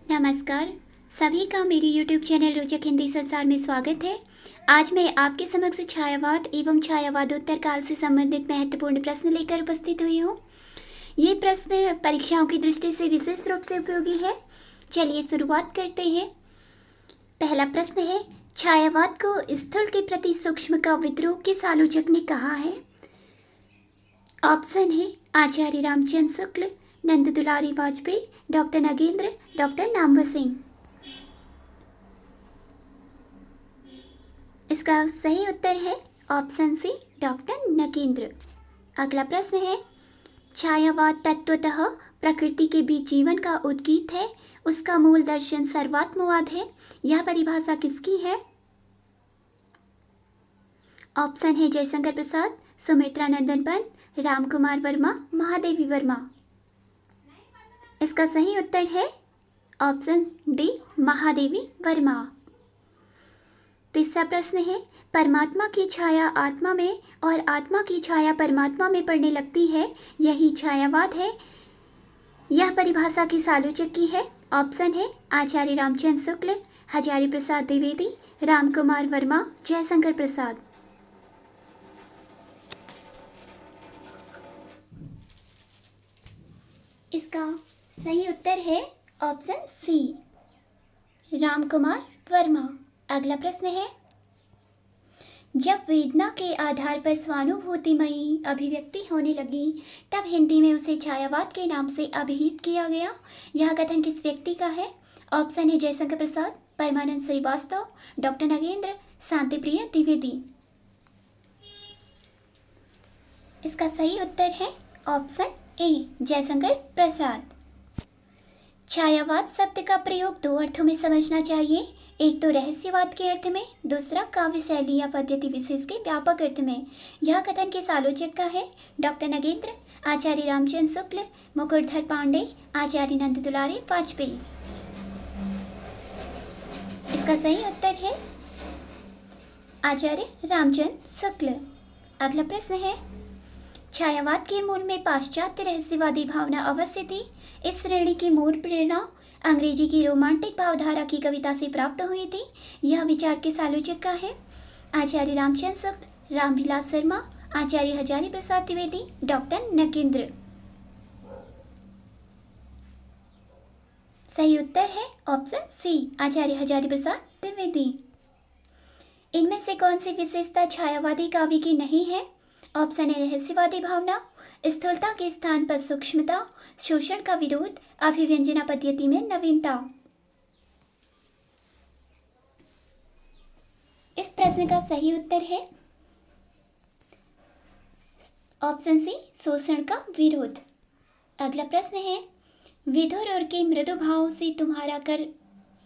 नमस्कार। सभी का मेरे YouTube चैनल रोचक हिंदी संसार में स्वागत है। आज मैं आपके समक्ष छायावाद एवं छायावादोत्तर काल से संबंधित महत्वपूर्ण प्रश्न लेकर उपस्थित हुई हूँ। ये प्रश्न परीक्षाओं की दृष्टि से विशेष रूप से उपयोगी है। चलिए शुरुआत करते हैं। पहला प्रश्न है, छायावाद को स्थूल के प्रति सूक्ष्म का विद्रोह किस आलोचक ने कहा है? ऑप्शन है आचार्य रामचंद्र शुक्ल, नंद दुलारी वाजपेयी, डॉक्टर नगेंद्र, डॉक्टर नामवर सिंह। इसका सही उत्तर है ऑप्शन सी, डॉक्टर नगेंद्र। अगला प्रश्न है, छायावाद तत्वतः प्रकृति के बीच जीवन का उद्गीत है, उसका मूल दर्शन सर्वात्मवाद है। यह परिभाषा किसकी है? ऑप्शन है जयशंकर प्रसाद, सुमित्रा नंदन पंत, रामकुमार वर्मा, महादेवी वर्मा। इसका सही उत्तर है ऑप्शन डी, महादेवी वर्मा। तीसरा प्रश्न है, परमात्मा की छाया आत्मा में और आत्मा की छाया परमात्मा में पड़ने लगती है, यही छायावाद है। यह परिभाषा किस आलोचक की है? ऑप्शन है आचार्य रामचंद्र शुक्ल, हजारी प्रसाद द्विवेदी, रामकुमार वर्मा, जयशंकर प्रसाद। इसका सही उत्तर है ऑप्शन सी, रामकुमार वर्मा। अगला प्रश्न है, जब वेदना के आधार पर स्वानुभूतिमयी अभिव्यक्ति होने लगी तब हिंदी में उसे छायावाद के नाम से अभिहित किया गया। यह कथन किस व्यक्ति का है? ऑप्शन है जयशंकर प्रसाद, परमानंद श्रीवास्तव, डॉक्टर नगेंद्र, शांतिप्रिय द्विवेदी। इसका सही उत्तर है ऑप्शन ए, जयशंकर प्रसाद। छायावाद शब्द का प्रयोग दो अर्थों में समझना चाहिए, एक तो रहस्यवाद के अर्थ में, दूसरा काव्य शैली या पद्धति विशेष के व्यापक अर्थ में। यह कथन किस आलोचक का है? डॉक्टर नगेंद्र, आचार्य रामचंद्र शुक्ल, मुकुटधर पांडे, आचार्य नंद दुलारी वाजपेयी। इसका सही उत्तर है आचार्य रामचंद्र शुक्ल। अगला प्रश्न है, छायावाद के मूल में पाश्चात्य रहस्यवादी भावना अवश्य थी। इस श्रेणी की मूल प्रेरणा अंग्रेजी की रोमांटिक भावधारा की कविता से प्राप्त हुई थी। यह विचार किस आलोचक का है? आचार्य रामचंद्र शुक्ल, रामविलास शर्मा, आचार्य हजारी प्रसाद द्विवेदी, डॉक्टर नगेंद्र। सही उत्तर है ऑप्शन सी, आचार्य हजारी प्रसाद द्विवेदी। इनमें से कौन सी विशेषता छायावादी काव्य की नहीं है? ऑप्शन है रहस्यवादी भावना, स्थूलता के स्थान पर सूक्ष्मता, शोषण का विरोध, अभिव्यंजना पद्धति में नवीनता। इस प्रश्न का सही उत्तर है ऑप्शन सी, शोषण का विरोध। अगला प्रश्न है, विधुर और के मृदु भाव से तुम्हारा कर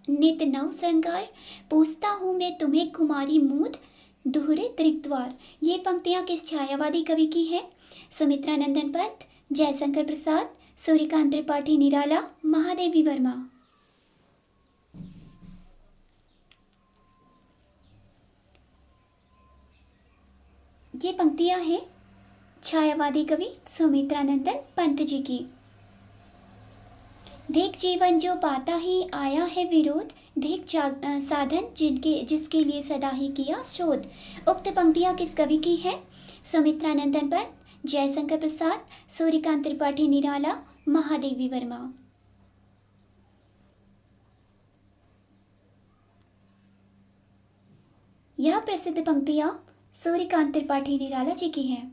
नित नव श्रृंगार, पूछता हूँ मैं तुम्हें कुमारी मूद, दोहरे त्रिद्वार। ये पंक्तियां किस छायावादी कवि की है? सुमित्रा नंदन पंत, जयशंकर प्रसाद, सूर्यकांत त्रिपाठी निराला, महादेवी वर्मा। ये पंक्तियां हैं छायावादी कवि सुमित्रा नंदन पंत जी की। देख जीवन जो पाता ही आया है विरोध, देख साधन जिसके लिए सदा ही किया शोध। उक्त पंक्तियां किस कवि की है? सुमित्रा नंदन पंत, जयशंकर प्रसाद, सूर्यकांत त्रिपाठी निराला, महादेवी वर्मा। यह प्रसिद्ध पंक्तियां सूर्यकांत त्रिपाठी निराला जी की हैं।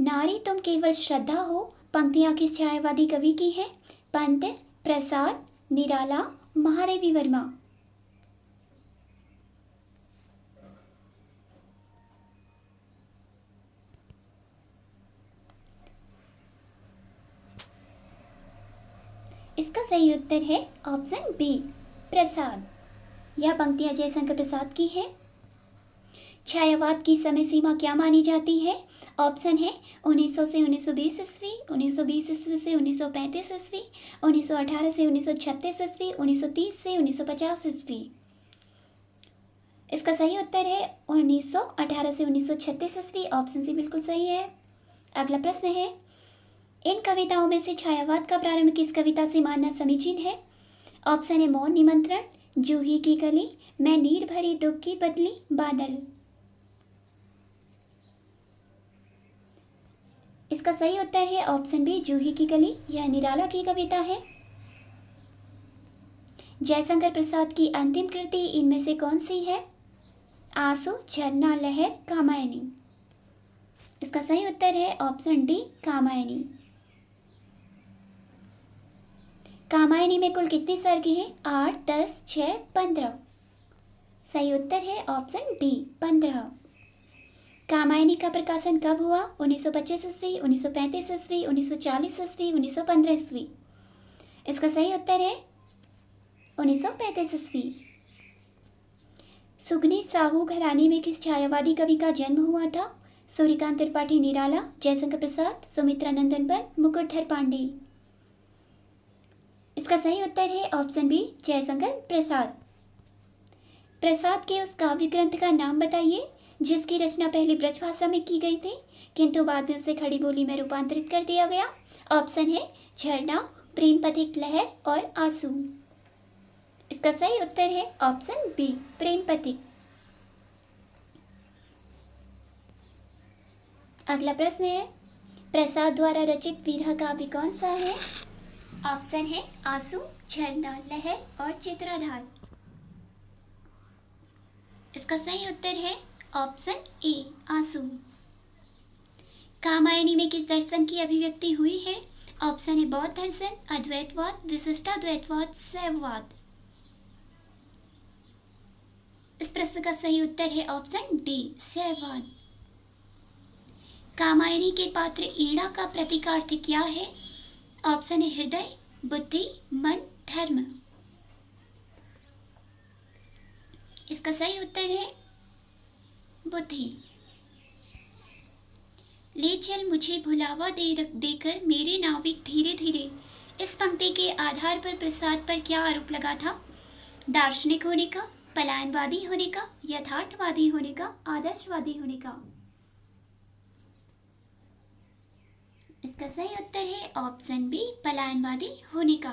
नारी तुम केवल श्रद्धा हो, पंक्तियां किस छायावादी कवि की है? पंत, प्रसाद, निराला, महादेवी वर्मा। इसका सही उत्तर है ऑप्शन बी, प्रसाद। यह पंक्तियां जयशंकर प्रसाद की है। छायावाद की समय सीमा क्या मानी जाती है? ऑप्शन है 1900 से 1920 ईस्वी, 1920 ईस्वी से 1935 ईस्वी, 1918 से 1936 ईस्वी, 1930 से 1950 ईस्वी। इसका सही उत्तर है 1918 से 1936 ईस्वी। ऑप्शन सी बिल्कुल सही है। अगला प्रश्न है, इन कविताओं में से छायावाद का प्रारंभ किस कविता से मानना समीचीन है? ऑप्शन है मौन निमंत्रण, जूही की कली, मैं नीर भरी दुख की बदली बादल। इसका सही उत्तर है ऑप्शन बी जूही की कली। यह निराला की कविता है। जयशंकर प्रसाद की अंतिम कृति इनमें से कौन सी है? आंसू, झरना, लहर, कामायनी। इसका सही उत्तर है ऑप्शन डी कामायनी। कामायनी में कुल कितने सर्ग हैं? 8, 10, 6, 15। सही उत्तर है ऑप्शन डी 15। कामायनी का प्रकाशन कब हुआ? 1925 ईस्वी, 1935 ईस्वी, 1940 ईस्वी, 1915 ईस्वी। इसका सही उत्तर है 1935 ईस्वी। सुगनी साहू घराने में किस छायावादी कवि का जन्म हुआ था? सूर्यकांत त्रिपाठी निराला, जयशंकर प्रसाद, सुमित्रा नंदन पंत, मुकुटधर पांडे। इसका सही उत्तर है ऑप्शन बी जयशंकर प्रसाद। प्रसाद के उस काव्य ग्रंथ का नाम बताइए जिसकी रचना पहले ब्रजभाषा में की गई थी किंतु बाद में उसे खड़ी बोली में रूपांतरित कर दिया गया। ऑप्शन है झरना, प्रेम पथिक, लहर और आंसू। इसका सही उत्तर है ऑप्शन बी प्रेम पथिक। अगला प्रश्न है प्रसाद द्वारा रचित विरह काव्य कौन सा है? ऑप्शन है आंसू, झरना, लहर और चित्राधार। इसका सही उत्तर है ऑप्शन ए आंसू। कामायनी में किस दर्शन की अभिव्यक्ति हुई है? ऑप्शन है बौद्ध दर्शन, अद्वैतवाद, विशिष्टाद्वैतवाद, शैववाद। इस प्रश्न का सही उत्तर है ऑप्शन डी शैववाद। कामायनी के पात्र ईड़ा का प्रतीकार्थ क्या है? ऑप्शन है हृदय, बुद्धि, मन, धर्म। इसका सही उत्तर है बुद्धि। ले चल मुझे भुलावा देकर मेरे नाविक धीरे धीरे। इस पंक्ति के आधार पर प्रसाद पर क्या आरोप लगा था? दार्शनिक होने का, पलायनवादी होने का, यथार्थवादी होने का, आदर्शवादी होने का। इसका सही उत्तर है ऑप्शन बी पलायनवादी होने का।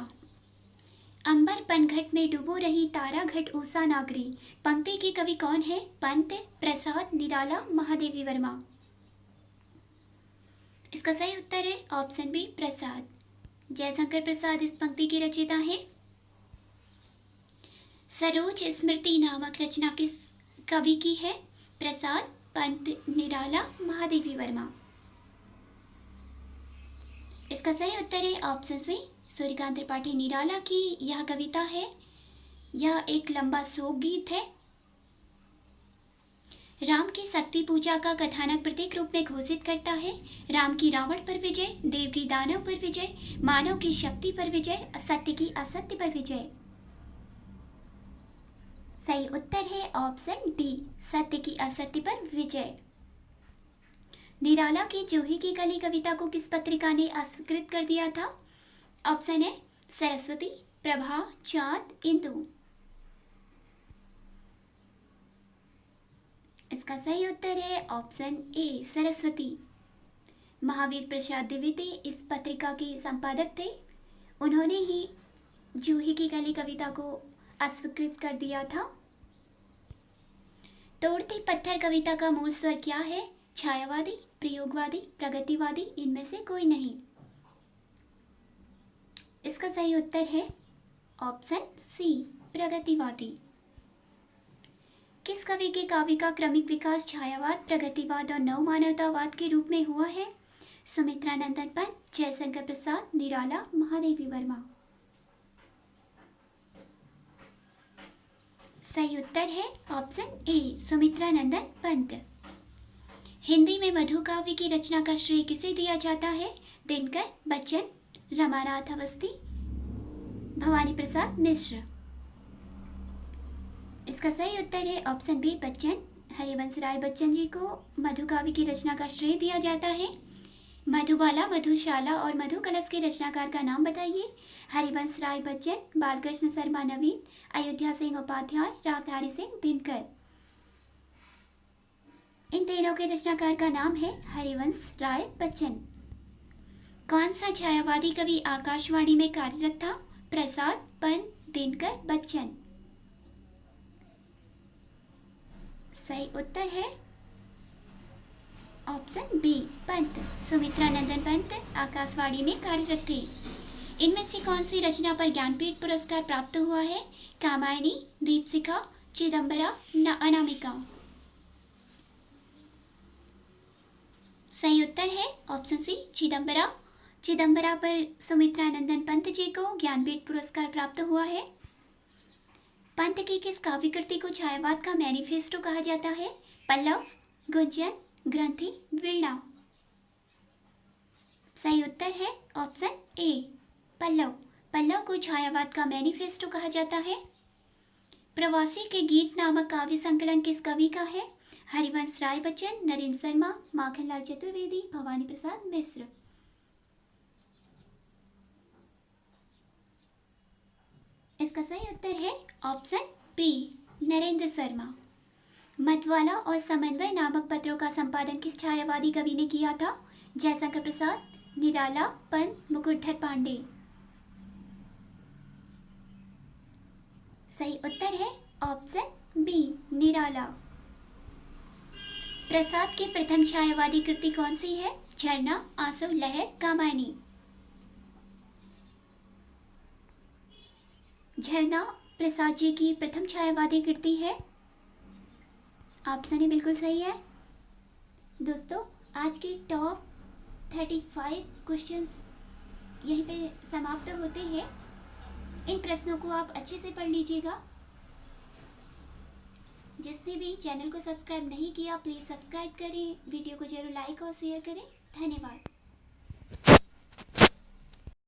अंबर पनघट में डूबो रही तारा घट ऊषा नागरी। पंक्ति के कवि कौन है? पंत, प्रसाद, निराला, महादेवी वर्मा। इसका सही उत्तर है ऑप्शन बी प्रसाद। जयशंकर प्रसाद इस पंक्ति के रचयिता हैं। सरोज स्मृति नामक रचना किस कवि की है? प्रसाद, पंत, निराला, महादेवी वर्मा। इसका सही उत्तर है ऑप्शन सी सूर्यकांत त्रिपाठी निराला की यह कविता है। यह एक लंबा शोक गीत है। राम की शक्ति पूजा का कथानक प्रतीक रूप में घोषित करता है। राम की रावण पर विजय, देव की दानव पर विजय, मानव की शक्ति पर विजय, सत्य की असत्य पर विजय। सही उत्तर है ऑप्शन डी सत्य की असत्य पर विजय। निराला की जूही की कली कविता को किस पत्रिका ने अस्वीकृत कर दिया था? ऑप्शन है सरस्वती, प्रभा, चांद, इंदु। इसका सही उत्तर है ऑप्शन ए सरस्वती। महावीर प्रसाद द्विवेदी इस पत्रिका के संपादक थे। उन्होंने ही जूही की कली कविता को अस्वीकृत कर दिया था। तोड़ते पत्थर कविता का मूल स्वर क्या है? छायावादी, प्रयोगवादी, प्रगतिवादी, इनमें से कोई नहीं। इसका सही उत्तर है ऑप्शन सी प्रगतिवादी। किस कवि के काव्य का क्रमिक विकास छायावाद, प्रगतिवाद और नवमानवतावाद के रूप में हुआ है? सुमित्रा नंदन पंत, जयशंकर प्रसाद, निराला, महादेवी वर्मा। सही उत्तर है ऑप्शन ए सुमित्रा नंदन पंत। हिंदी में मधु काव्य की रचना का श्रेय किसे दिया जाता है? दिनकर, बच्चन, रमानाथ अवस्थी, भवानी प्रसाद मिश्र। इसका सही उत्तर है ऑप्शन बी बच्चन। हरिवंश राय बच्चन जी को मधु काव्य की रचना का श्रेय दिया जाता है। मधुबाला, मधुशाला और मधु कलश के रचनाकार का नाम बताइए। हरिवंश राय बच्चन, बालकृष्ण शर्मा नवीन, अयोध्या सिंह उपाध्याय, रामधारी सिंह दिनकर। इन तीनों के रचनाकार का नाम है हरिवंश राय बच्चन। कौन सा छायावादी कवि आकाशवाणी में कार्यरत था? प्रसाद, पंत, दिनकर, बच्चन। सही उत्तर है ऑप्शन बी, पंत। सुमित्रा नंदन पंत आकाशवाणी में कार्यरत थे। इनमें से कौन सी रचना पर ज्ञानपीठ पुरस्कार प्राप्त हुआ है? कामायनी, दीपशिखा, चिदंबरा, अनामिका। सही उत्तर है ऑप्शन सी, चिदंबरा। चिदंबरा पर सुमित्रा नंदन पंत जी को ज्ञानपीठ पुरस्कार प्राप्त हुआ है। पंत की किस काव्य कृति को छायावाद का मैनिफेस्टो कहा जाता है? पल्लव, गुंजन, ग्रंथि, वीणा। सही उत्तर है ऑप्शन ए, पल्लव। पल्लव को छायावाद का मैनिफेस्टो कहा जाता है। प्रवासी के गीत नामक काव्य संकलन किस कवि का है? हरिवंश राय बच्चन, नरेंद्र शर्मा, माखनलाल चतुर्वेदी, भवानी प्रसाद मिश्र। इसका सही उत्तर है ऑप्शन बी, नरेंद्र शर्मा। मतवाला और समन्वय नामक पत्रों का संपादन किस छायावादी कवि ने किया था? जयशंकर प्रसाद, निराला, पंत, मुकुटधर पांडे। सही उत्तर है ऑप्शन बी, निराला। प्रसाद की प्रथम छायावादी कृति कौन सी है? झरना, आंसू, लहर, कामायनी। झरना प्रसाद जी की प्रथम छायावादी कृति है। ऑप्शन ए बिल्कुल सही है। दोस्तों, आज के टॉप 35 क्वेश्चंस यहीं पे समाप्त होते हैं। इन प्रश्नों को आप अच्छे से पढ़ लीजिएगा। जिसने भी चैनल को सब्सक्राइब नहीं किया प्लीज़ सब्सक्राइब करें, वीडियो को जरूर लाइक और शेयर करें। धन्यवाद।